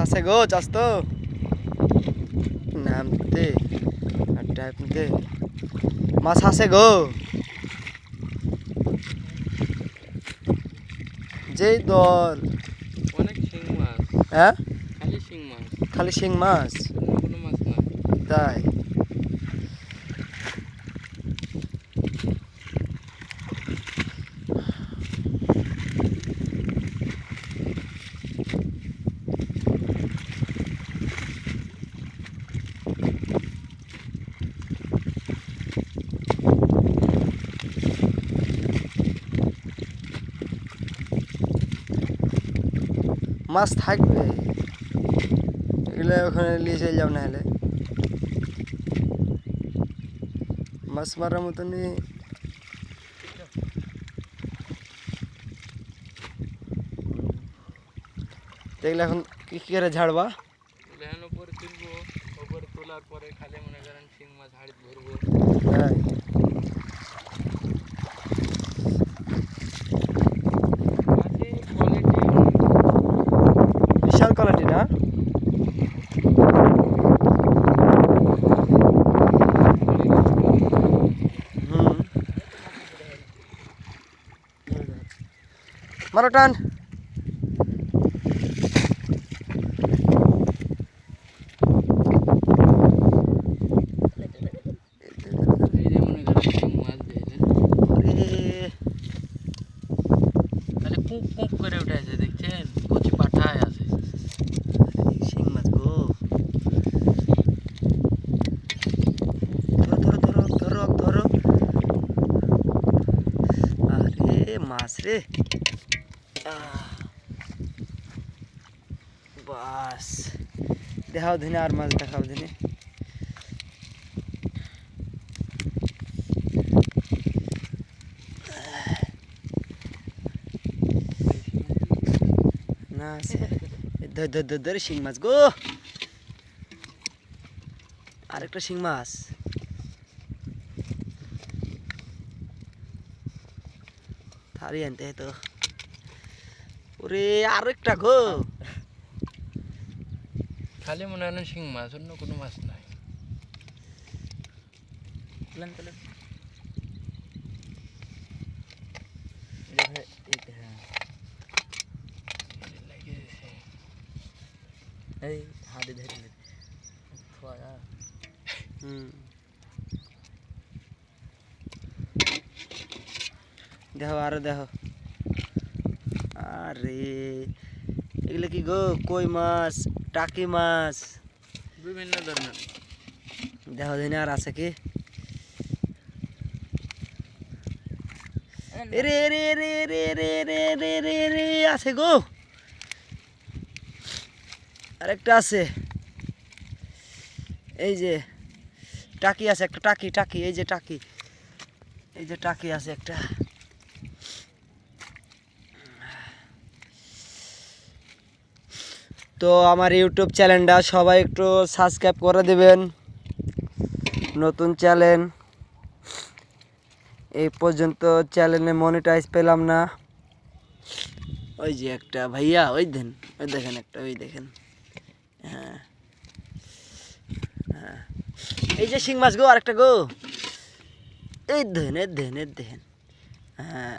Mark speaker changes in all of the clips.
Speaker 1: আছে গো চাস তো নামতে আর টাইপতে মাছ আছে গো যেই দল
Speaker 2: অনেক শিং মাছ
Speaker 1: হ্যাঁ
Speaker 2: খালি শিং মাছ
Speaker 1: খালি শিং মাছ
Speaker 2: অন্য কোনো মাছ না
Speaker 1: তাই মাছ থাকবে এগুলো ওখানে নিয়ে চলে যাও না হলে মাছ মারার মতনই দেখলে এখন কি করে ঝাড়বা
Speaker 2: লেহান উপরে তুলবো উপরে তোলার পরে খালি মনে করেন শিং মাছ হাড়িতে ধরবো
Speaker 1: তাই
Speaker 2: মাছের কোয়ালিটি
Speaker 1: বিশাল কোয়ালিটি না হুম মারো টান
Speaker 2: এই যে মনে করেন শিং মাছ দিয়েছেন তাহলে কুঁক কুঁক করে উঠে আছে দেখছেন কচি পাঠায় আছে
Speaker 1: শিং মাছ গো ধরো ধরো ধরো ধরো ধরো আরে মাছ রে বাস দেখাও দিনে আর মাছ দেখাও দিনে না আছে ধর ধর ধর ধরে শিং মাছ গো আরেকটা শিং মাছ থারি আনতে তো ওরে আরেকটা গো
Speaker 2: খালি মনে করেন শিং মাছ অন্য কোনো মাছ নাই তুলেন তুলেন
Speaker 1: এই হাতে ধরে দেখো আরো দেখো আরে এগুলো কি গো কই মাছ টাকি মাছ
Speaker 2: বিভিন্ন ধরনের
Speaker 1: দেখো দিনে আর আছে কি রে রে রে রে রে রে রে রে রে আছে গো আরেকটা আছে এই যে টাকি আছে একটা টাকি টাকি এই যে টাকি আছে একটা তো আমার ইউটিউব চ্যানেলটা সবাই একটু সাবস্ক্রাইব করে দেবেন নতুন চ্যানেল এই পর্যন্ত চ্যানেলে মনিটাইজ পেলাম না ওই যে একটা ভাইয়া ওই দেখেন একটা ওই দেখেন হ্যাঁ হ্যাঁ এই যে শিং মাছ গো আরেকটা গো এই দেখেন হ্যাঁ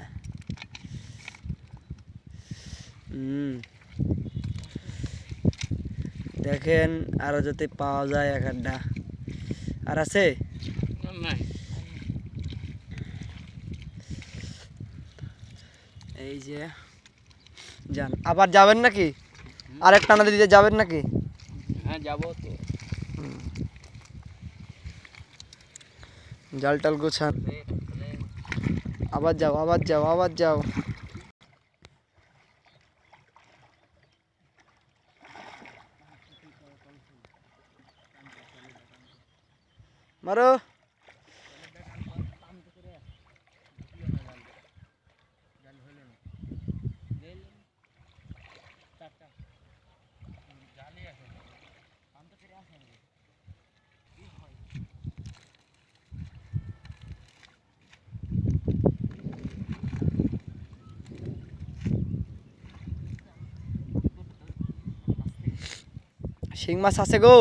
Speaker 1: দেখেন আরো যদি পাওয়া যায় এক আড্ডা আর আছে
Speaker 2: নাই
Speaker 1: এই যে যান আবার যাবেন নাকি আরেক টানা দিতে যাবেন নাকি
Speaker 2: হ্যাঁ যাবো তো
Speaker 1: জাল টাল গোছান আবার যাও মারো শিং মাছ আছে গো।